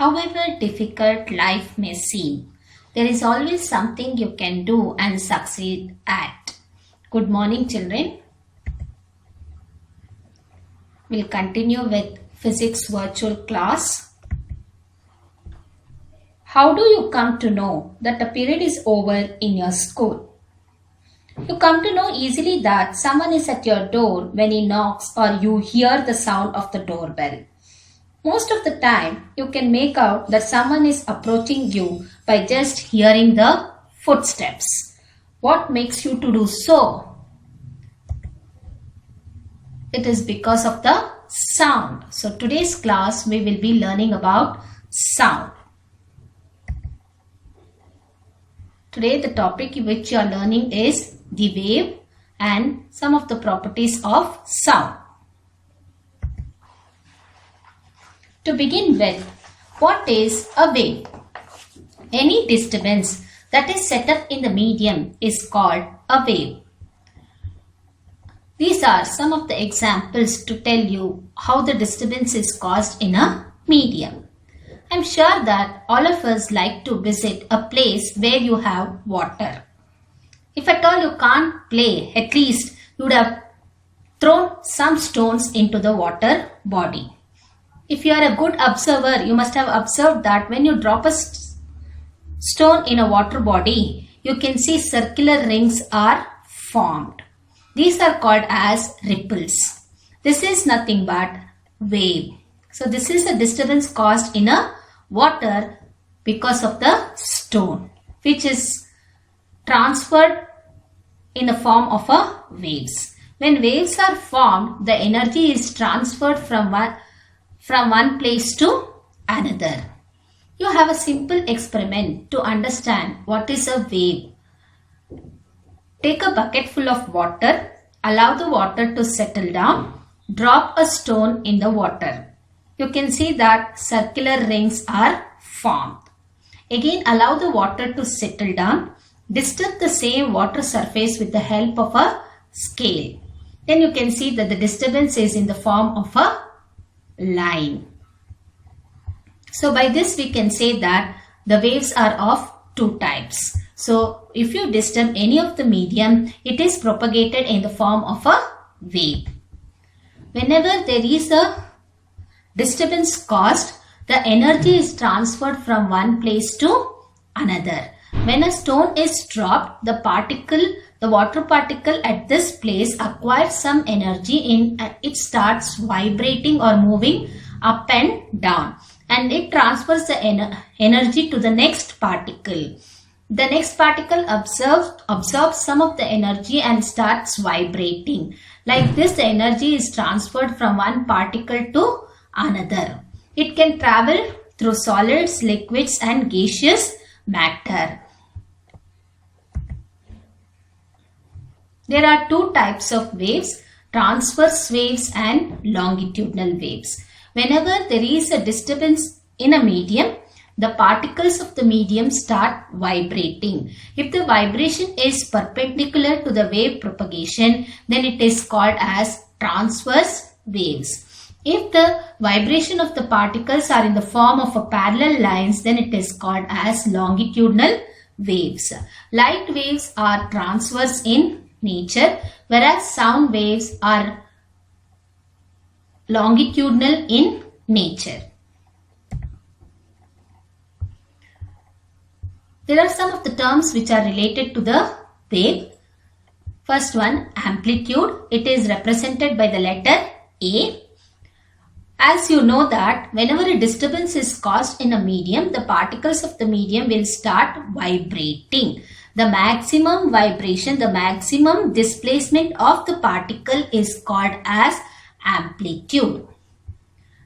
However difficult life may seem, there is always something you can do and succeed at. Good morning, children. We'll continue with physics virtual class. How do you come to know that a period is over in your school? You come to know easily that someone is at your door when he knocks or you hear the sound of the doorbell. Most of the time, you can make out that someone is approaching you by just hearing the footsteps. What makes you to do so? It is because of the sound. So today's class we will be learning about sound. Today the topic which you are learning is the wave and some of the properties of sound. To begin with, what is a wave? Any disturbance that is set up in the medium is called a wave. These are some of the examples to tell you how the disturbance is caused in a medium. I am sure that all of us like to visit a place where you have water. If at all you can't play, at least you would have thrown some stones into the water body. If you are a good observer, you must have observed that when you drop a stone in a water body, you can see circular rings are formed. These are called as ripples. This is nothing but wave. So this is a disturbance caused in a water because of the stone, which is transferred in the form of a waves. When waves are formed, the energy is transferred from one place to another. You have a simple experiment to understand what is a wave. Take a bucket full of water, allow the water to settle down, drop a stone in the water. You can see that circular rings are formed. Again, allow the water to settle down, disturb the same water surface with the help of a scale. Then you can see that the disturbance is in the form of a line. So by this we can say that the waves are of two types. So if you disturb any of the medium, it is propagated in the form of a wave. Whenever there is a disturbance caused, the energy is transferred from one place to another. When a stone is dropped, the water particle at this place acquires some energy it starts vibrating or moving up and down, and it transfers the energy to the next particle. The next particle absorbs some of the energy and starts vibrating. Like this, the energy is transferred from one particle to another. It can travel through solids, liquids and gaseous matter. There are two types of waves, transverse waves and longitudinal waves. Whenever there is a disturbance in a medium, the particles of the medium start vibrating. If the vibration is perpendicular to the wave propagation, then it is called as transverse waves. If the vibration of the particles are in the form of a parallel lines, then it is called as longitudinal waves. Light waves are transverse in nature, whereas sound waves are longitudinal in nature. There are some of the terms which are related to the wave. First one, amplitude. It is represented by the letter A. As you know that whenever a disturbance is caused in a medium, the particles of the medium will start vibrating. The maximum vibration, the maximum displacement of the particle is called as amplitude.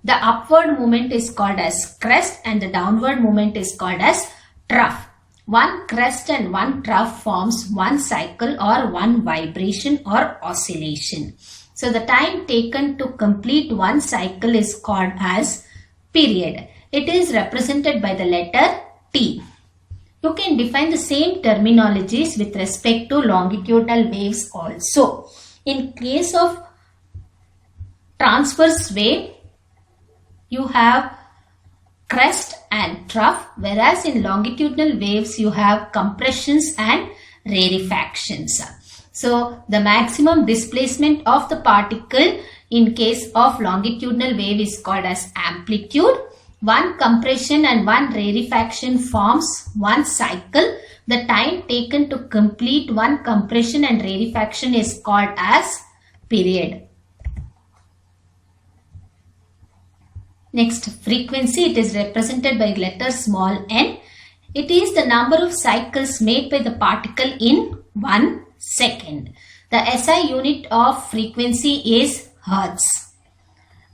The upward movement is called as crest and the downward movement is called as trough. One crest and one trough forms one cycle or one vibration or oscillation. So the time taken to complete one cycle is called as period. It is represented by the letter T. You can define the same terminologies with respect to longitudinal waves also. In case of transverse wave, you have crest and trough, whereas in longitudinal waves you have compressions and rarefactions. So the maximum displacement of the particle in case of longitudinal wave is called as amplitude. One compression and one rarefaction forms one cycle. The time taken to complete one compression and rarefaction is called as period. Next, frequency. It is represented by letter small n. It is the number of cycles made by the particle in 1 second. The SI unit of frequency is hertz.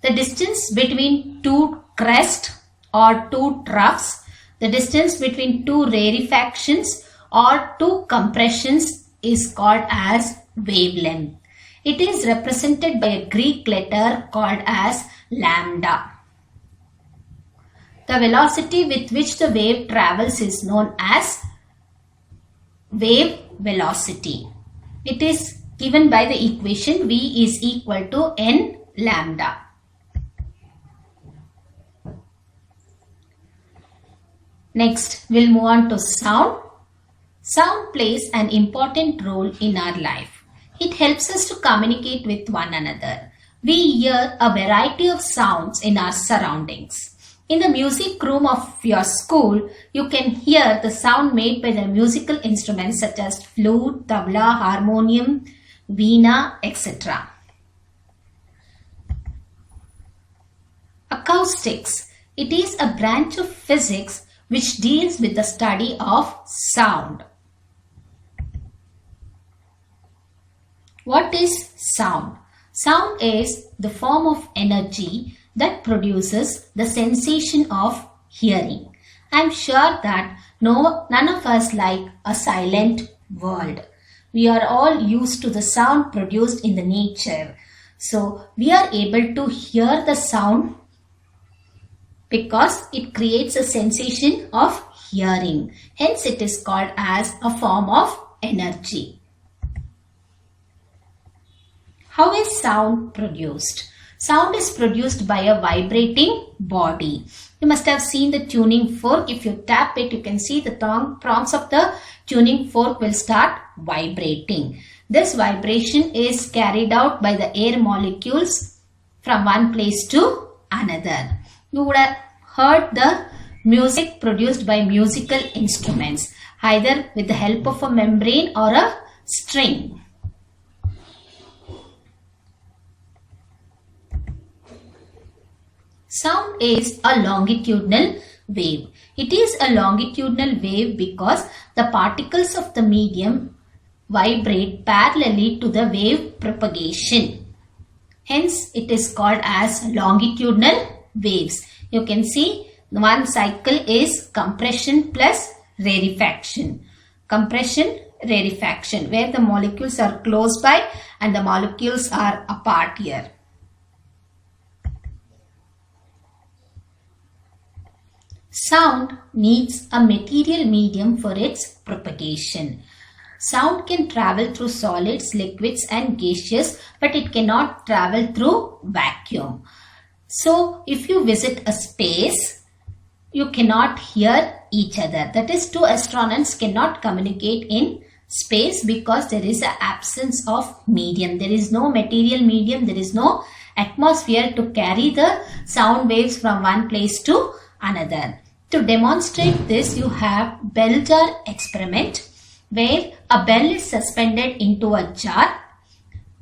The distance between two crests or two troughs, the distance between two rarefactions or two compressions is called as wavelength. It is represented by a Greek letter called as lambda. The velocity with which the wave travels is known as wave velocity. It is given by the equation V is equal to n lambda. Next, we'll move on to sound. Sound plays an important role in our life. It helps us to communicate with one another. We hear a variety of sounds in our surroundings. In the music room of your school, you can hear the sound made by the musical instruments such as flute, tabla, harmonium, veena, etc. Acoustics. It is a branch of physics which deals with the study of sound. What is sound? Sound is the form of energy that produces the sensation of hearing. I am sure that none of us like a silent world. We are all used to the sound produced in the nature. So we are able to hear the sound because it creates a sensation of hearing. Hence it is called as a form of energy. How is sound produced? Sound is produced by a vibrating body. You must have seen the tuning fork. If you tap it, you can see the prongs of the tuning fork will start vibrating. This vibration is carried out by the air molecules from one place to another. You would have heard the music produced by musical instruments, either with the help of a membrane or a string. Sound is a longitudinal wave. It is a longitudinal wave because the particles of the medium vibrate parallelly to the wave propagation. Hence, it is called as longitudinal waves. You can see one cycle is compression plus rarefaction. Compression, rarefaction, where the molecules are close by and the molecules are apart here. Sound needs a material medium for its propagation. Sound can travel through solids, liquids and gaseous, but it cannot travel through vacuum. So, if you visit a space, you cannot hear each other. That is, two astronauts cannot communicate in space because there is an absence of medium. There is no material medium. There is no atmosphere to carry the sound waves from one place to another. To demonstrate this, you have bell jar experiment where a bell is suspended into a jar.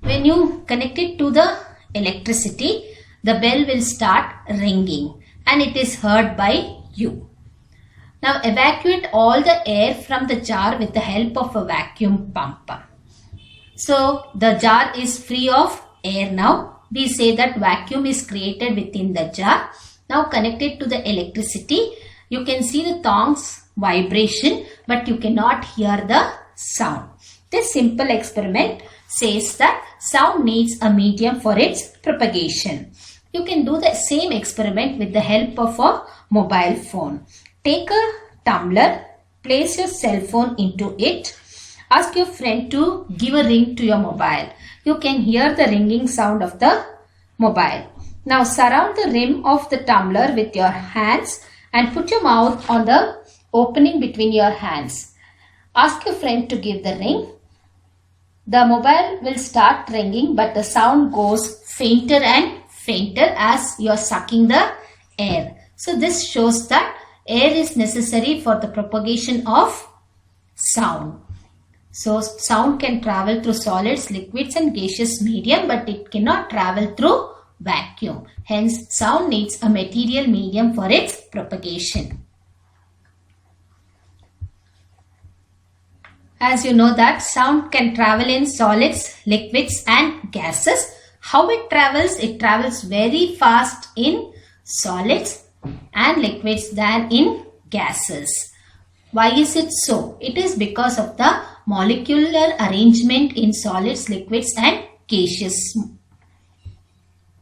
When you connect it to the electricity, the bell will start ringing and it is heard by you. Now evacuate all the air from the jar with the help of a vacuum pump. So the jar is free of air now. We say that vacuum is created within the jar. Now connect it to the electricity. You can see the thongs vibration, but you cannot hear the sound. This simple experiment says that sound needs a medium for its propagation. You can do the same experiment with the help of a mobile phone. Take a tumbler, place your cell phone into it. Ask your friend to give a ring to your mobile. You can hear the ringing sound of the mobile. Now surround the rim of the tumbler with your hands and put your mouth on the opening between your hands. Ask your friend to give the ring. The mobile will start ringing, but the sound goes fainter and fainter as you are sucking the air. So this shows that air is necessary for the propagation of sound. So sound can travel through solids, liquids and gaseous medium, but it cannot travel through vacuum. Hence, sound needs a material medium for its propagation. As you know that sound can travel in solids, liquids and gases. How it travels? It travels very fast in solids and liquids than in gases. Why is it so? It is because of the molecular arrangement in solids, liquids and gaseous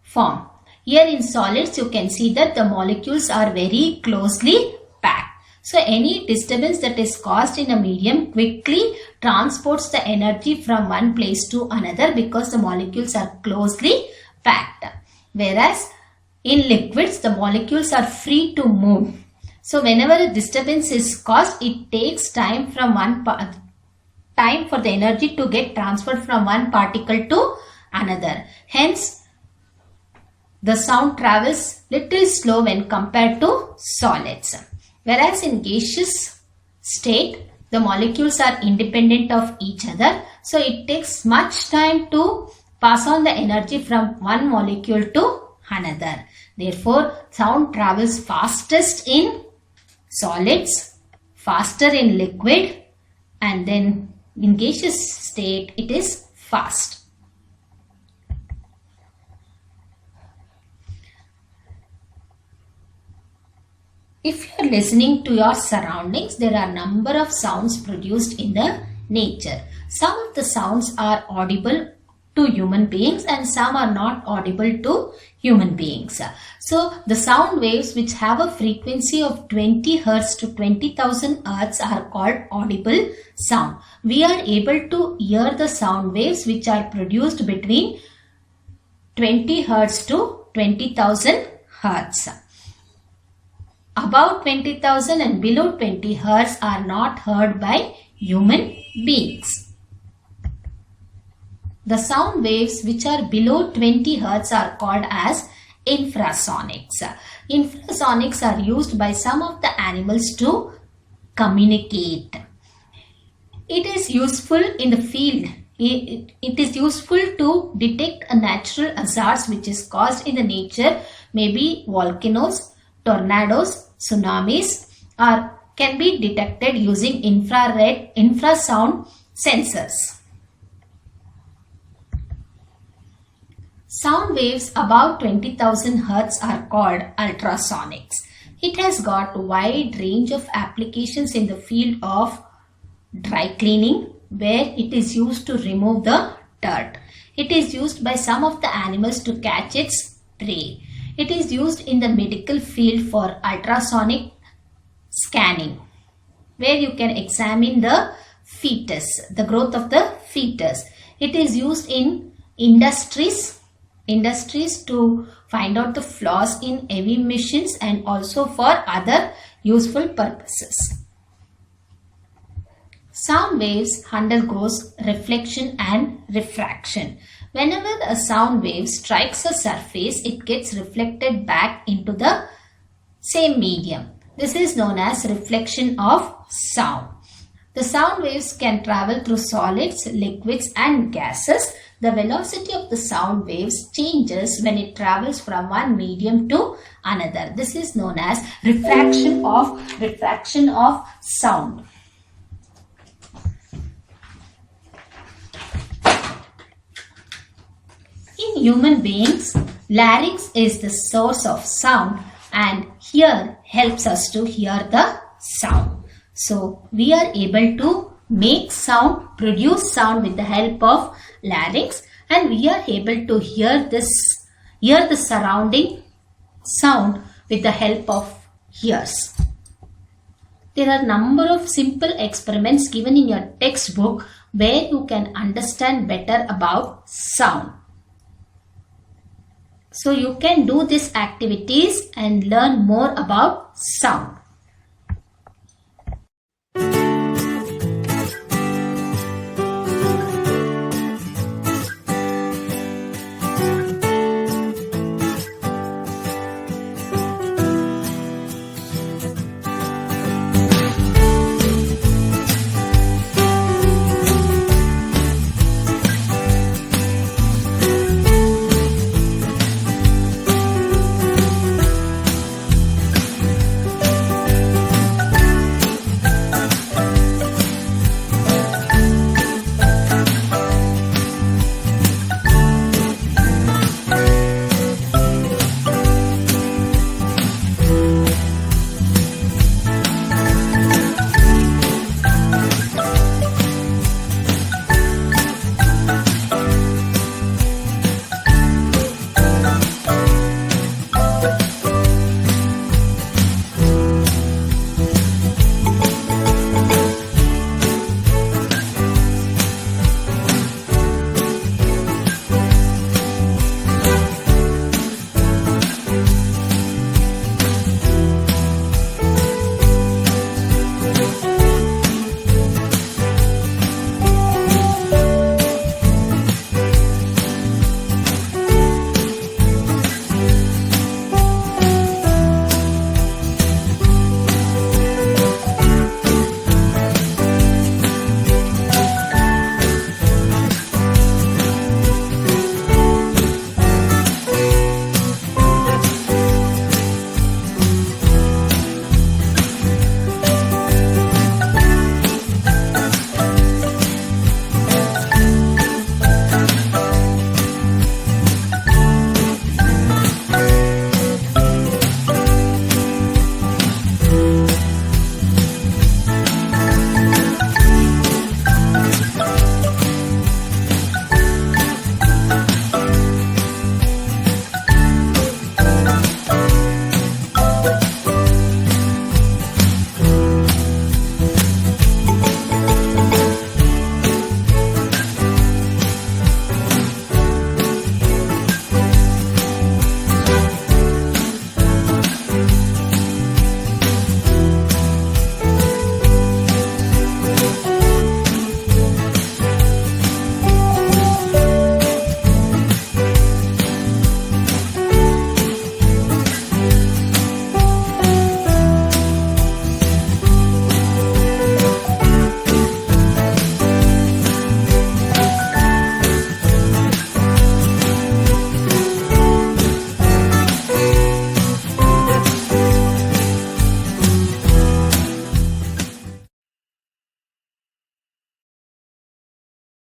form. Here in solids you can see that the molecules are very closely packed. So any disturbance that is caused in a medium quickly transports the energy from one place to another because the molecules are closely packed. Whereas in liquids the molecules are free to move. So whenever a disturbance is caused, it takes time for the energy to get transferred from one particle to another. Hence, the sound travels little slow when compared to solids. Whereas in gaseous state, the molecules are independent of each other. So it takes much time to pass on the energy from one molecule to another. Therefore, sound travels fastest in solids, faster in liquid, and then in gaseous state it is fast. If you are listening to your surroundings, there are a number of sounds produced in the nature. Some of the sounds are audible to human beings and some are not audible to human beings. So the sound waves which have a frequency of 20 Hz to 20,000 Hz are called audible sound. We are able to hear the sound waves which are produced between 20 Hz to 20,000 Hz. Above 20,000 and below 20 Hz are not heard by human beings. The sound waves which are below 20 Hz are called as infrasonics. Infrasonics are used by some of the animals to communicate. It is useful in the field. It is useful to detect a natural hazards which is caused in the nature, maybe volcanoes, tornadoes, tsunamis, or can be detected using infrasound sensors. Sound waves above 20,000 Hz are called ultrasonics. It has got a wide range of applications in the field of dry cleaning, where it is used to remove the dirt. It is used by some of the animals to catch its prey. It is used in the medical field for ultrasonic scanning, where you can examine the fetus, the growth of the fetus. It is used in industries to find out the flaws in heavy machines and also for other useful purposes. Sound waves undergoes reflection and refraction. Whenever a sound wave strikes a surface, it gets reflected back into the same medium. This is known as reflection of sound. The sound waves can travel through solids, liquids and gases. The velocity of the sound waves changes when it travels from one medium to another. This is known as refraction of sound. In human beings, larynx is the source of sound and here helps us to hear the sound. So we are able to make sound, produce sound with the help of larynx, and we are able to hear the surrounding sound with the help of ears. There are a number of simple experiments given in your textbook where you can understand better about sound. So you can do these activities and learn more about sound.